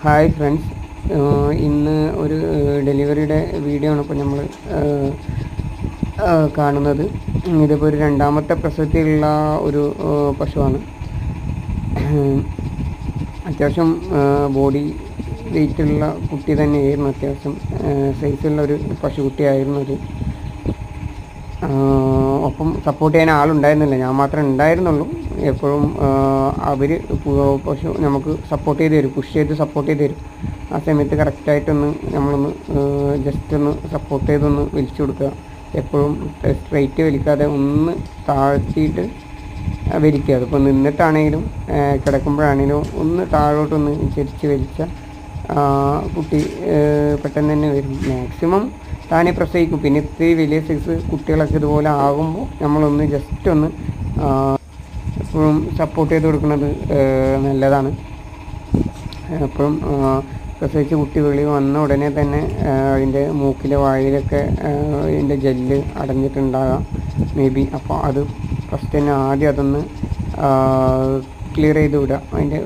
Hi friends, ഇന്ന് ഒരു ഡെലിവറിയുടെ വീഡിയോ ആണ് ഇപ്പോൾ നമ്മൾ കാണുന്നത്. ഇതിപ്പോൾ ഒരു രണ്ടാമത്തെ പ്രസവത്തിലുള്ള ഒരു പശുവാണ്. അത്യാവശ്യം ബോഡി വെയിറ്റുള്ള കുട്ടി തന്നെയായിരുന്നു. അത്യാവശ്യം സൈസുള്ള ഒരു പശുക്കുട്ടിയായിരുന്നു അത്. ഒപ്പം സപ്പോർട്ട് ചെയ്യാൻ ആളുണ്ടായിരുന്നില്ല, ഞാൻ മാത്രമേ ഉണ്ടായിരുന്നുള്ളൂ. എപ്പോഴും അവർ പശു നമുക്ക് സപ്പോർട്ട് ചെയ്ത് തരും, പുഷ് ചെയ്ത് സപ്പോർട്ട് ചെയ്ത് തരും. ആ സമയത്ത് കറക്റ്റായിട്ടൊന്ന് നമ്മളൊന്ന് ജസ്റ്റ് ഒന്ന് സപ്പോർട്ട് ചെയ്തൊന്ന് വലിച്ചു കൊടുക്കുക. എപ്പോഴും സ്ട്രെയിറ്റ് വലിക്കാതെ ഒന്ന് താഴ്ത്തിയിട്ട് വലിക്കുക. അതിപ്പോൾ നിന്നിട്ടാണെങ്കിലും കിടക്കുമ്പോഴാണെങ്കിലും ഒന്ന് താഴോട്ടൊന്ന് ചരിച്ച് വലിച്ച കുട്ടി പെട്ടെന്ന് തന്നെ വരും. മാക്സിമം താനെ പ്രസവിക്കും. പിന്നെ ഇത്തിരി വലിയ സൈസ് കുട്ടികളൊക്കെ ഇതുപോലെ ആകുമ്പോൾ നമ്മളൊന്ന് ജസ്റ്റ് ഒന്ന് എപ്പോഴും സപ്പോർട്ട് ചെയ്ത് കൊടുക്കുന്നത് നല്ലതാണ്. എപ്പോഴും പ്രസവിച്ച് കുട്ടി വെളി വന്ന ഉടനെ തന്നെ അതിൻ്റെ മൂക്കിലെ വായിലൊക്കെ അതിൻ്റെ ജെല്ല് അടഞ്ഞിട്ടുണ്ടാകാം മേ ബി. അപ്പോൾ അത് ഫസ്റ്റ് തന്നെ ആദ്യം അതൊന്ന് ക്ലിയർ ചെയ്ത് വിടുക. അതിൻ്റെ